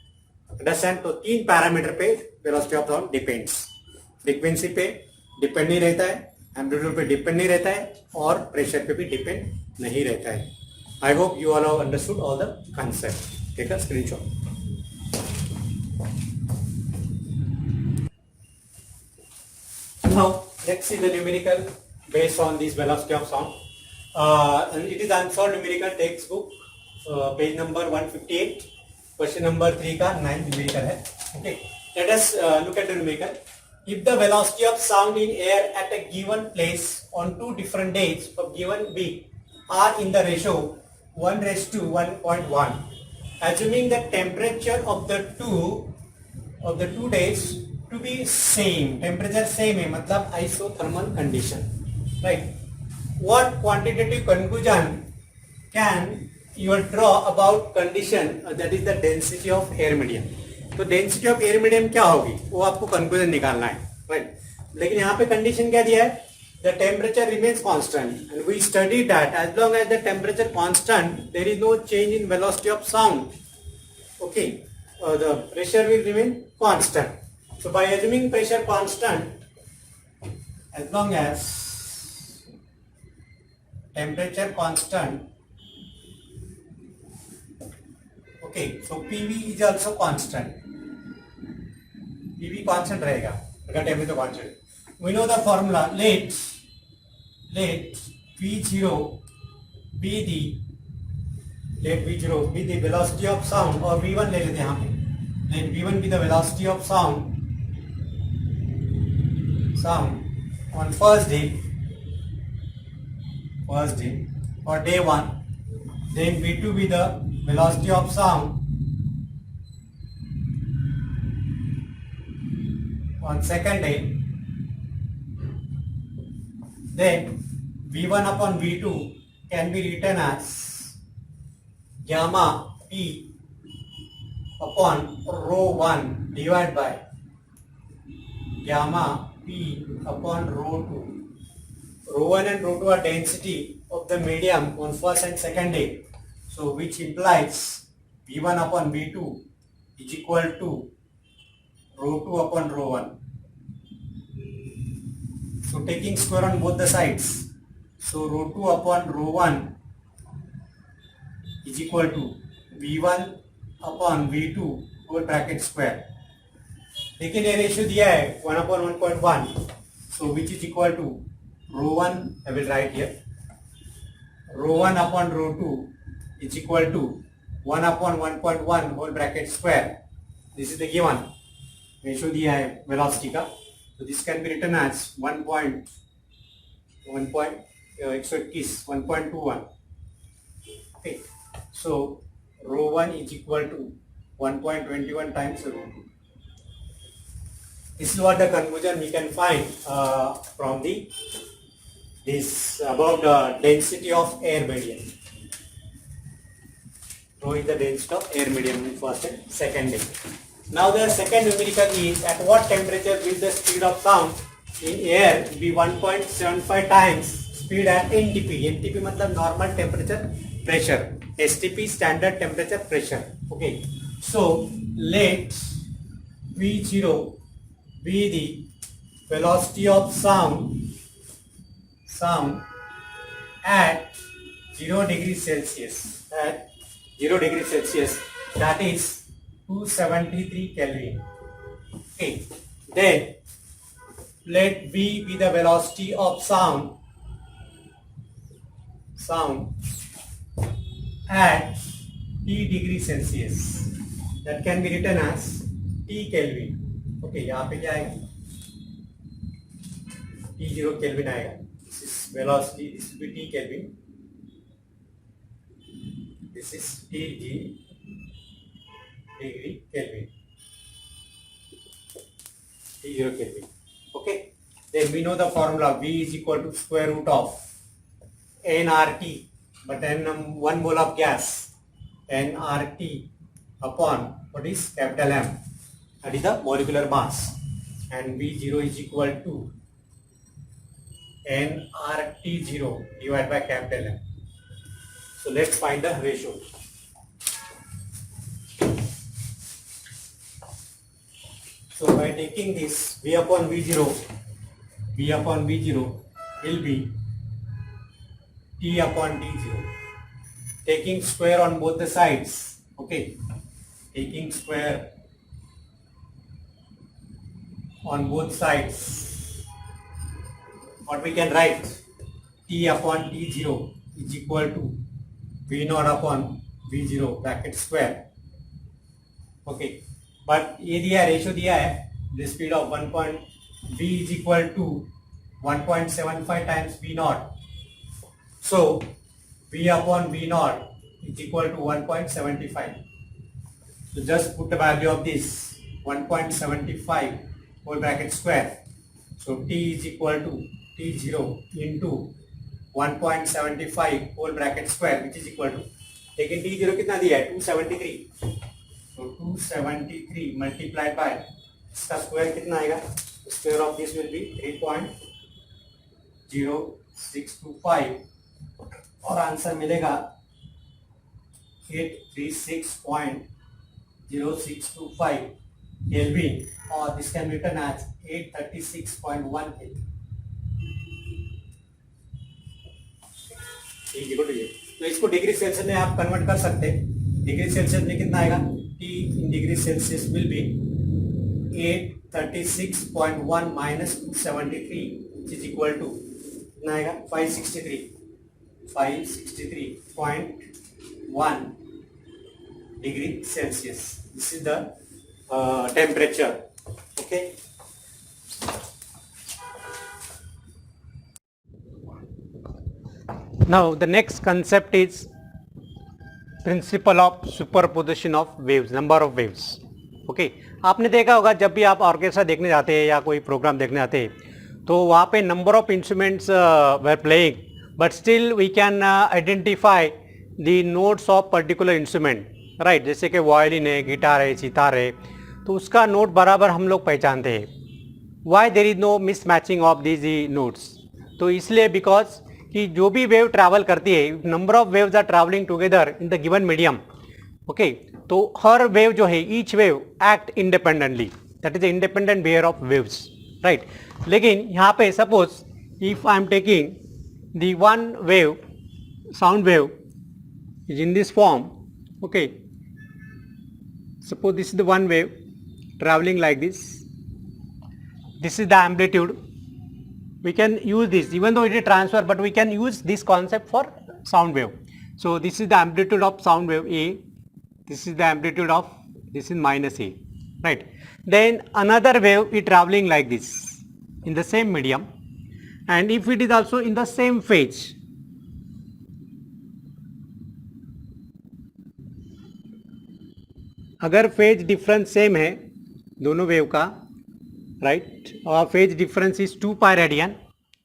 Understand? तो तीन parameter पे velocity of sound depends. Frequency पे depend नहीं रहता है, amplitude पे depend नहीं रहता है, और प्रेशर पे भी डिपेंड नहीं रहता है. I hope you all have understood all the concept. Take a screenshot. Now let's see the numerical based on this velocity of sound. And it is unsolved numerical textbook, page number 158. Question number 3 का 9th numerical है. Okay. Let us look at the numerical. If the velocity of sound in air at a given place on two different days of given week are in the ratio 1:1.1, assuming the temperature of the two days to be same, temperature same है, मतलब isothermal condition, right? What quantitative conclusion can you draw about condition that is the density of air medium? तो density of air medium क्या होगी वो आपको conclusion निकालना है, right? लेकिन यहाँ पे कंडीशन क्या दिया है? The temperature remains constant and we study that as long as the temperature constant there is no change in velocity of sound. Okay, the pressure will remain constant. So by assuming pressure constant, as long as temperature constant. Okay, so PV is also constant. PV constant रहेगा अगर temperature constant. We know the formula. Let V0 be the velocity of sound, or V1 ले लेते हैं यहाँ पे. Let V1 be the velocity of sound on first day or day 1. Then V2 be the velocity of sound on second day. Then V1 upon V2 can be written as gamma P upon rho 1 divided by gamma P upon rho 2. Rho 1 and rho 2 are density of the medium on first and second day. So which implies V1 upon V2 is equal to rho 2 upon rho 1. So taking square on both the sides. So rho 2 upon rho 1 is equal to V1 upon V2 whole bracket square. लेकिन ये ratio दिया है 1 upon 1.1. So which is equal to rho 1, I will write here. Rho 1 upon rho 2 is equal to 1 upon 1.1 whole bracket square. This is the given. Ratio दिया है velocity का. So this can be written as 1.21. Okay. So rho 1 is equal to 1.21 times rho 2. This is what the conclusion we can find from this about the density of air medium. Rho is the density of air medium in first and second day. Now the second numerical is at what temperature will the speed of sound in air be 1.75 times speed at NTP. NTP मतलब normal temperature pressure. STP standard temperature pressure. Okay. So let V0 be the velocity of sound at 0 degrees Celsius. At 0 degrees Celsius, that is 273 Kelvin. Okay. Then let V be the velocity of sound at T degrees Celsius. That can be written as T Kelvin. Okay, यहाँ पे क्या आएगा? T0 Kelvin आएगा. This is velocity. This will be T Kelvin. This is T degree Kelvin. T0 Kelvin. Okay. Then we know the formula. V is equal to square root of nRT, but then 1 mole of gas, nRT upon what is capital M. That is the molecular mass, and V0 is equal to nRT0 divided by capital M. So let's find the ratio. So by taking this V upon V0 will be T upon T0. Taking square on both the sides. Okay. Taking square on both sides. What we can write? T upon T0 is equal to V0 upon V0 bracket square. Okay. But ये दिया ratio दिया है. The speed of V is equal to 1.75 times V0. So V upon V0 is equal to 1.75. So just put the value of this 1.75 whole bracket square. So T is equal to T0 into 1.75 whole bracket square, which is equal to, लेकिन T0 कितना दिया है? 273. So 273 multiplied by इसका square कितना आएगा? Square of this will be 3.0625 और answer मिलेगा 836.0625 Kelvin, or this can be written as 836.1 Kelvin. Equal to ये, तो इसको डिग्री सेल्सियस में आप कन्वर्ट कर सकते हैं। डिग्री सेल्सियस में कितना आएगा, T in degree Celsius will be 836.1 minus 273 is equal to कितना आएगा 563.1 degree Celsius. This is the temperature. Okay, now the next concept is principle of superposition of waves, number of waves. Okay, आपने देखा होगा जब भी आप orchestra देखने जाते हैं या कोई प्रोग्राम देखने जाते हैं तो वहाँ पे number of instruments were playing, but still we can identify the notes of particular instrument, right. जैसे कि वायलिन है, गिटार है, सितार है, तो उसका नोट बराबर हम लोग पहचानते हैं। Why there is no mismatching of these notes, तो इसलिए बिकॉज कि जो भी वेव ट्रैवल करती है, number of waves are travelling together in the given medium. Okay, तो हर वेव जो है, each wave act independently, that is the independent behaviour of waves, right. लेकिन यहाँ पे suppose if I am taking the one wave, sound wave is in this form, okay, suppose this is the one wave traveling like this, this is the amplitude. We can use this, even though it is transfer, but we can use this concept for sound wave. So this is the amplitude of sound wave A, this is the amplitude of, this is minus A, right. Then another wave is traveling like this in the same medium, and if it is also in the same phase, अगर phase difference same है दोनों wave का, right, और phase difference is 2 pi radian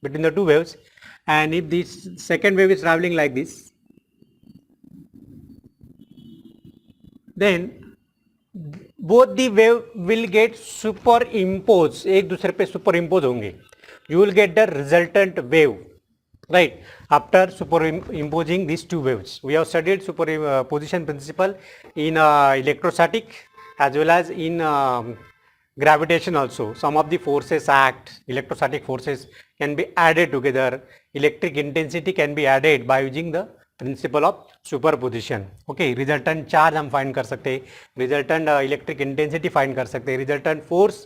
between the two waves, and if this second wave is travelling like this, then both the wave will get superimpose, एक दूसरे पे superimpose होंगे। You will get the resultant wave, right, after superimposing these two waves. We have studied superposition principle in electrostatic as well as in gravitation also. Some of the forces act, electrostatic forces can be added together, electric intensity can be added by using the principle of superposition. Okay, resultant charge हम find कर सकते हैं, resultant electric intensity find कर सकते हैं, resultant force,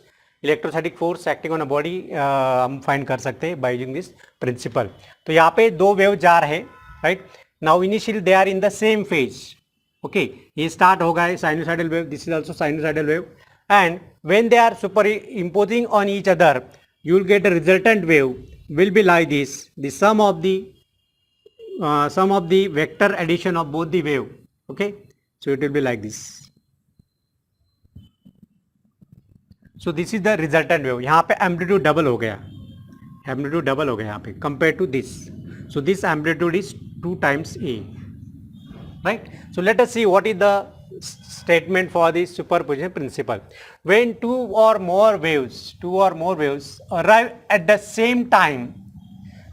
electrostatic force acting on a body हम find कर सकते हैं बाय यूजिंग दिस प्रिंसिपल। तो यहाँ पे दो वेव जा रहे हैं, right. Now initially they are in the same phase, okay, ये स्टार्ट होगा sinusoidal wave, this is also sinusoidal wave, and when they are superimposing on each other, you will get a resultant wave will be like this, the sum of the vector addition of both the wave, okay, so it will be like this. So this is the resultant wave. यहाँ पे amplitude double हो गया, amplitude double हो गया यहाँ पे compare to this, so this amplitude is 2 times A, right. So let us see what is the statement for the superposition principle. When two or more waves arrive at the same time,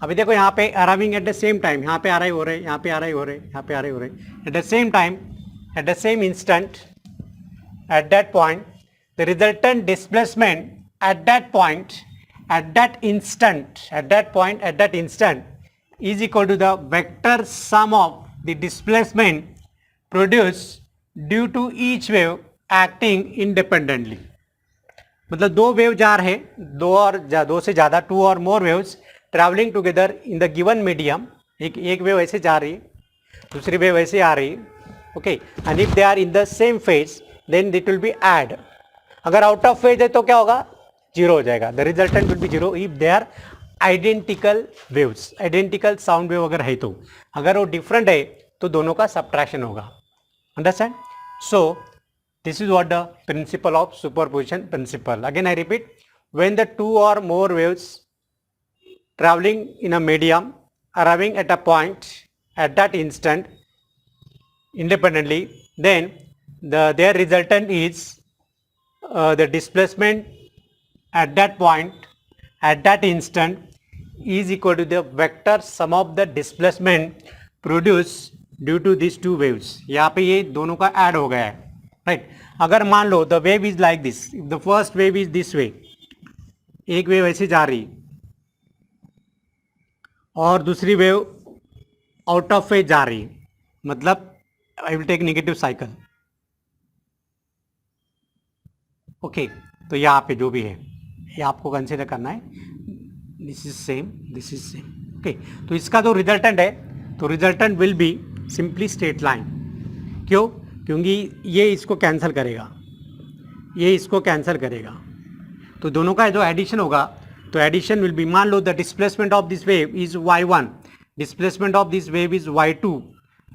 अभी देखो यहाँ पे arriving at the same time, यहाँ पे arrive हो रहे, यहाँ पे arrive हो रहे, यहाँ पे arrive हो रहे, at the same time, at the same instant, at that point, the resultant displacement at that point, at that instant, at that point, at that instant is equal to the vector sum of the displacement produced due to each wave acting independently. मतलब दो wave जा रहे, दो से ज़्यादा, 2 or more waves traveling together in the given medium, एक wave ऐसे जा रही है, दूसरी वेव ऐसे आ रही है, okay, and if they are in the same phase then it will be add. अगर आउट ऑफ फेज है तो क्या होगा, 0 हो जाएगा, the resultant will be 0 if they are identical waves, identical sound wave अगर है तो, अगर वो डिफरेंट है तो दोनों का सब्ट्रैक्शन होगा, understand. So this is what the principle of superposition principle. Again I repeat, when the 2 or more waves traveling in a medium arriving at a point at that instant independently, then their resultant is the displacement at that point at that instant is equal to the vector sum of the displacement produced due to these two waves. यहाँ पे ये दोनों का add हो गया है, right. अगर मान लो the wave is like this, the first wave is this way, एक वेव ऐसे जा रही और दूसरी वेव आउट ऑफ फेज जा रही है, मतलब I will take negative cycle. Okay, तो यहाँ पे जो भी है ये आपको कंसिडर करना है. This is same, this is same. Okay, तो इसका जो रिजल्टेंट है, तो resultant will be simply straight line. क्यों? क्योंकि ये इसको कैंसिल करेगा, ये इसको कैंसिल करेगा, तो दोनों का जो एडिशन होगा, तो एडिशन विल बी, मान लो the displacement of this wave is y1, displacement of this wave is y2,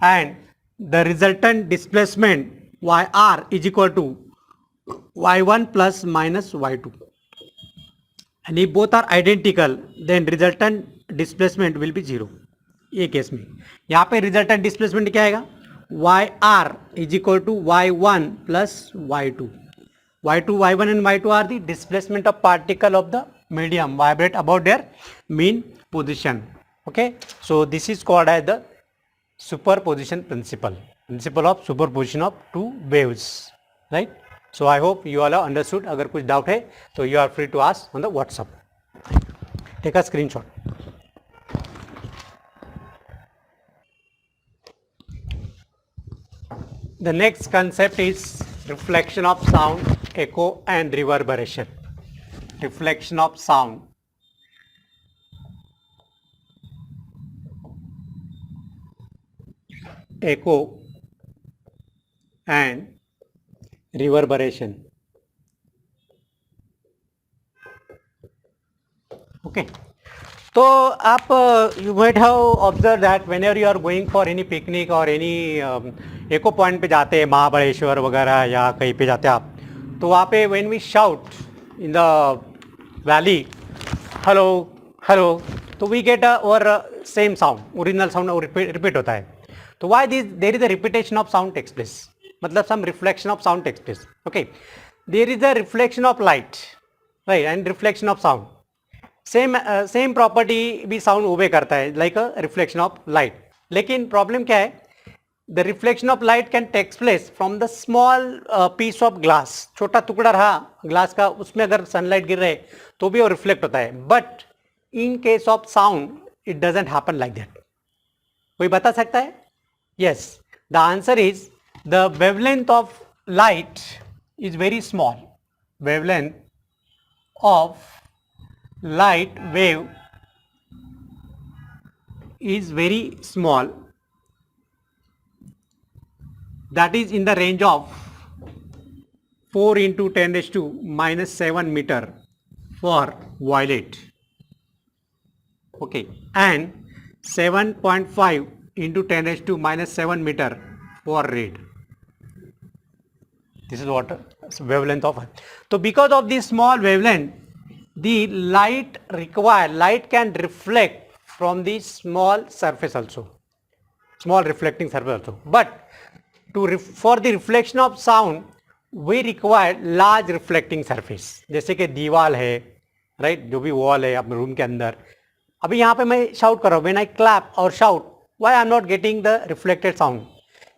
and the resultant displacement yr is equal to y1 plus minus y2, and if both are identical then resultant displacement will be 0. ये case में यहाँ पे resultant displacement क्या आएगा, yr is equal to y1 plus y2. y2, y1 and y2 are the displacement of particle of the medium vibrate about their mean position. Okay, so this is called as the superposition principle, principle of superposition of two waves, right? So I hope you all have understood. अगर कुछ doubt है तो you are free to ask on the WhatsApp. Take a screenshot. The next concept is reflection of sound, echo and reverberation. Reflection of sound. Echo and reverberation. Okay, तो आप you might have observed that whenever you are going for any picnic or any eco point पे जाते हैं, महाबलेश्वर वगैरह या कहीं पे जाते हैं आप, तो वहाँ पे when we shout in the valley, hello hello, तो we get our same sound, original sound repeat होता है. तो why there is a repetition of sound takes place, मतलब some reflection of sound takes place. Okay, there is a reflection of light, right, and reflection of sound. Same property भी sound obey करता है, like a reflection of light. लेकिन problem क्या है, the reflection of light can take place from the small piece of glass. छोटा टुकड़ा रहा glass का, उसमें अगर सनलाइट गिर रहे तो भी वो रिफ्लेक्ट होता है. But in case of sound it doesn't happen like that. कोई बता सकता है? Yes, the answer is the wavelength of light is very small. Wavelength of light wave is very small. That is in the range of 4 into 10 raised to minus 7 meter for violet. Okay, and 7.5 into 10 raised to minus 7 meter for red. This is what wavelength of. So because of this small wavelength, the light can reflect from the small surface also, small reflecting surface also. But for the reflection of sound, we require large reflecting surface. जैसे कि दीवार है, right, जो भी wall है अपने room के अंदर. अभी यहाँ पे मैं shout कर रहा हूँ, when I clap or shout, why I am not getting the reflected sound?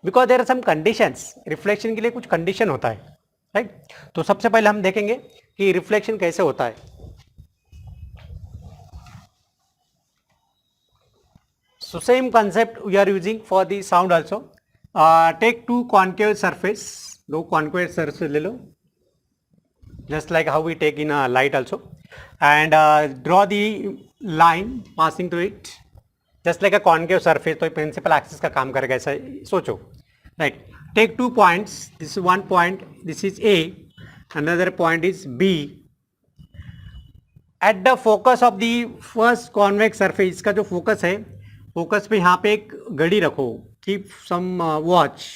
Because there are some conditions. Reflection के लिए कुछ कंडीशन होता है, राइट. तो सबसे पहले हम देखेंगे कि रिफ्लेक्शन कैसे होता है. So same concept we are using for the sound also. Take two concave surface, दो कॉन्केव सरफेस ले लो, just like how we take in light also, and draw the line passing through it just like a concave surface. तो principal axis का काम करेगा, ऐसा सोचो, right. Take 2 points, this is 1 point, this is A, another point is B. At the focus of the first convex surface, इसका जो focus है, focus पे यहाँ पे एक घड़ी रखो. Keep some watch,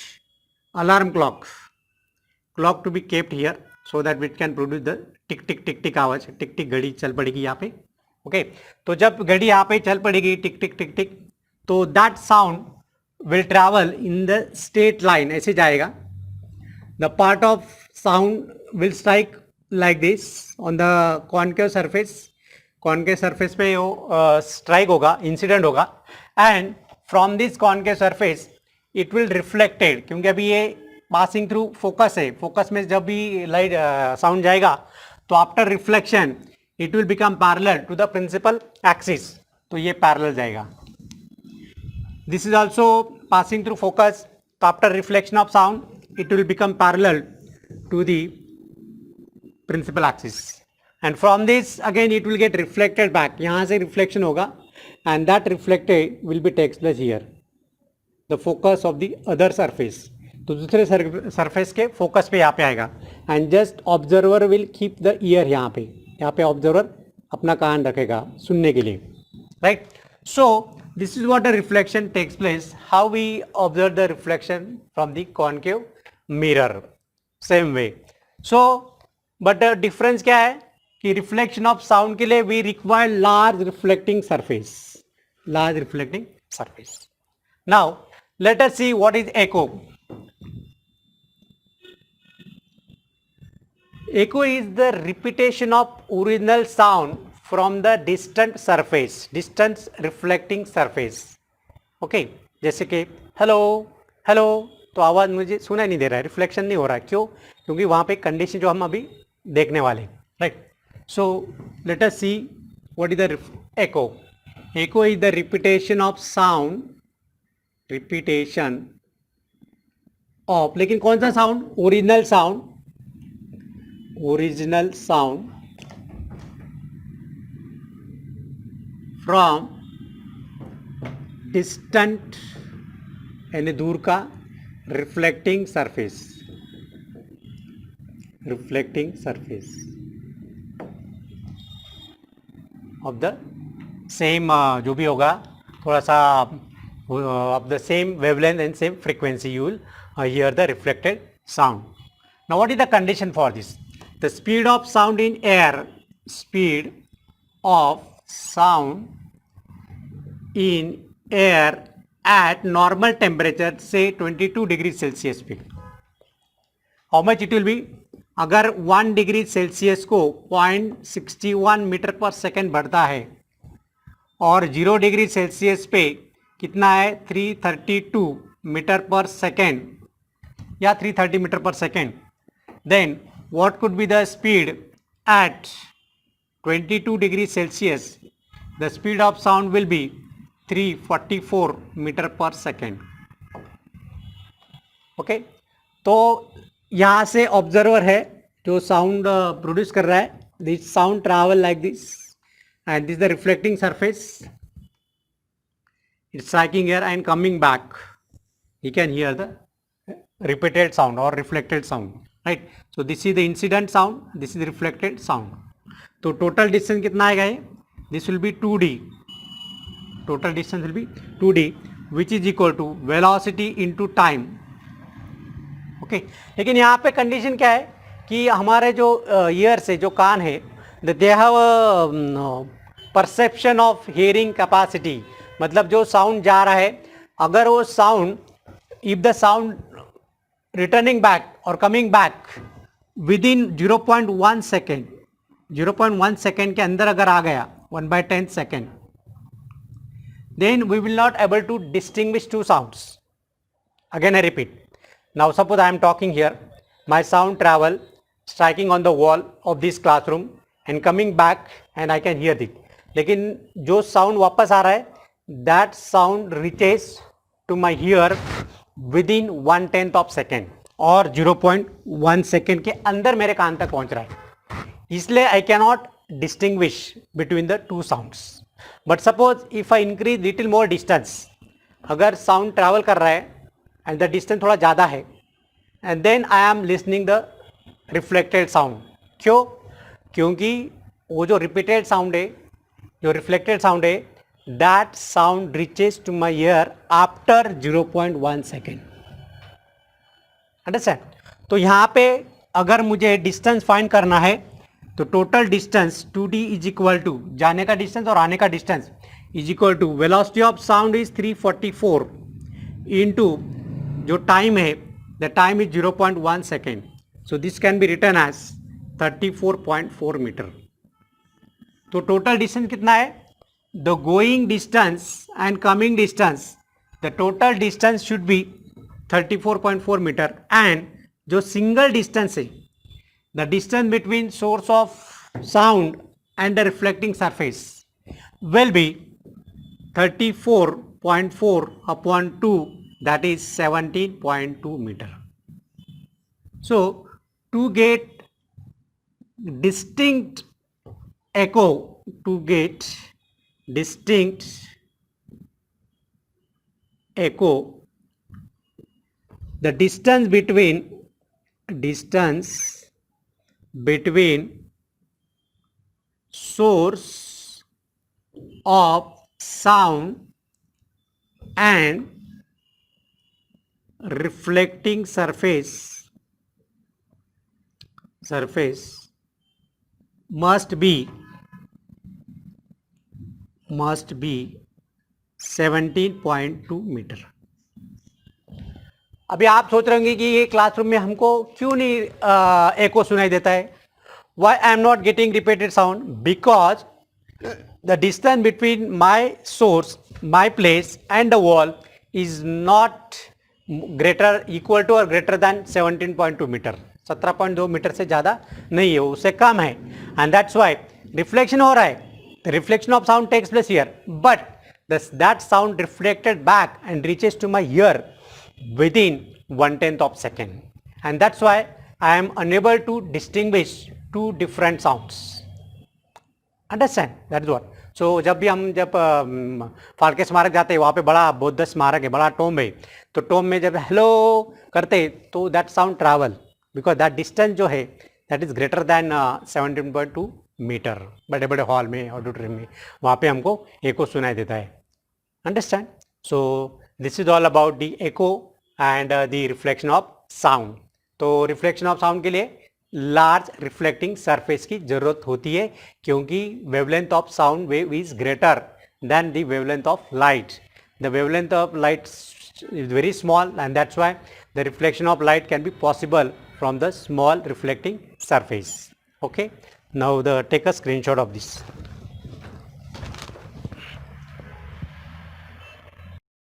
alarm clock to be kept here so that it can produce the tick tick tick tick आवाज. टिक टिक घड़ी चल पड़ेगी यहाँ पे. ओके, तो जब घड़ी यहाँ पे चल पड़ेगी टिक टिक टिक टिक, तो that sound will travel in the straight line, ऐसे जाएगा. The part of sound will strike like this on the concave surface. Concave surface पे वो स्ट्राइक होगा, इंसिडेंट होगा, and from this concave surface it will reflected, क्योंकि अभी ये passing through focus है. फोकस में जब भी लाइट साउंड जाएगा तो after reflection it will become parallel to the principal axis. तो ये पैरेलल जाएगा. This is also passing through focus. So after reflection of sound, it will become parallel to the principal axis. And from this again it will get reflected back. यहाँ से reflection होगा and that reflected will be takes place here. The focus of the other surface. तो दूसरे surface के focus पे यहाँ पे आएगा and just observer will keep the ear. यहाँ पे ऑब्जर्वर अपना कान रखेगा सुनने के लिए, right. So this is what the reflection takes place. How we observe the reflection from the concave mirror, same way. So but difference क्या है कि रिफ्लेक्शन ऑफ साउंड के लिए we require large reflecting surface. Now let us see what is echo. Echo is the repetition of original sound from the distant surface, distant reflecting surface. Okay, जैसे कि hello hello, तो आवाज़ मुझे सुनाई नहीं दे रहा है, रिफ्लेक्शन नहीं हो रहा है. क्यों? क्योंकि वहाँ पे कंडीशन जो हम अभी देखने वाले हैं, right. So let us see what is the echo. Echo is the repetition of sound, repetition of, लेकिन कौन सा sound? Original sound from distant यानी दूर का reflecting surface of the same जो भी होगा थोड़ा सा of the same wavelength and same frequency, you will hear the reflected sound. Now what is the condition for this? The speed of sound in air, at normal temperature, say 22 degrees Celsius पे. How much it will be? अगर 1 degree Celsius को 0.61 metre पर second बढ़ता है और 0 degree Celsius पे कितना है? 332 मीटर पर सेकेंड या 330 मीटर पर second. Then what could be the speed at 22 degrees Celsius? The speed of sound will be 344 metre पर सेकेंड. ओके, तो यहाँ से ऑब्जर्वर है जो साउंड प्रोड्यूस कर रहा है. This sound travel like this and this the reflecting surface. It's striking air and coming back. He can hear the repeated sound or reflected sound, right? So this is the incident sound, this is the reflected sound. तो total distance कितना आएगा ये? This will be 2d. Total distance will be 2d, which is equal to velocity into time. Okay, लेकिन यहाँ पे condition क्या है कि हमारे जो ईयर से जो कान है, they have perception of hearing capacity. मतलब जो साउंड जा रहा है, अगर वो sound, if the sound returning back or coming back within 0.1 second, 0.1 second के अंदर अगर आ गया 1/10 second, then we will not able to distinguish two sounds. Again I repeat. Now suppose I am talking here, my sound travel striking on the wall of this classroom and coming back and I can hear it. लेकिन जो sound वापस आ रहा है, that sound reaches to my ear within 1/10 of second और 0.1 second के अंदर मेरे कान तक पहुंच रहा है. इसलिए I can not distinguish between the two sounds. But suppose if I increase little more distance, अगर साउंड ट्रैवल कर रहा है एंड द डिस्टेंस थोड़ा ज़्यादा है and then I am listening the reflected sound. क्यों? क्योंकि वो जो रिपीटेड साउंड है, जो रिफ्लेक्टेड साउंड है, that sound reaches to my ear after 0.1 second. Understand? तो यहाँ पे अगर मुझे डिस्टेंस फाइंड करना है तो total distance 2d is equal to जाने का डिस्टेंस और आने का distance is equal to velocity of sound is 344 into जो टाइम है, the time is 0.1 second. So this can be written as 34.4 metre. तो टोटल डिस्टेंस कितना है? The going distance and coming distance, the total distance should be 34.4 meter. And जो single distance है, the distance between source of sound and the reflecting surface will be 34 0.4 upon 2, that is 17.2 meter. So to get distinct echo, to get distinct echo, the distance between source of sound and reflecting surface must be 17.2 metre. अभी आप सोच रहे होंगे कि ये classroom में हमको क्यों नहीं एको सुनाई देता है. Why I am not getting repeated sound? Because the distance between my source, my place and the wall is not equal to or greater than 17.2 metre. 17.2 metre से ज़्यादा नहीं है, उससे कम है. And that's why रिफ्लेक्शन हो रहा है. The reflection of sound takes place here, but that sound reflected back and reaches to my ear within 1/10 of second, and that's why I am unable to distinguish two different sounds. Understand? That is what. So जब फाल्के स्मारक जाते हैं, वहाँ पे बड़ा बौद्ध स्मारक है, बड़ा टोम है, तो टोम में जब हेलो करते तो that sound travel because that distance जो है that is greater than 17.2 metre. बड़े बड़े हॉल में, ऑडिटोरियम में, वहाँ पे हमको एको सुनाई देता है. Understand? So this is all about the echo and the reflection of sound. तो रिफ्लेक्शन ऑफ साउंड के लिए लार्ज रिफ्लेक्टिंग सरफेस की जरूरत होती है, क्योंकि wavelength of sound wave is greater than the wavelength of light. The wavelength of light is very small, and that's why the reflection of light can be possible from the small reflecting surface. Okay, now take a screenshot of this.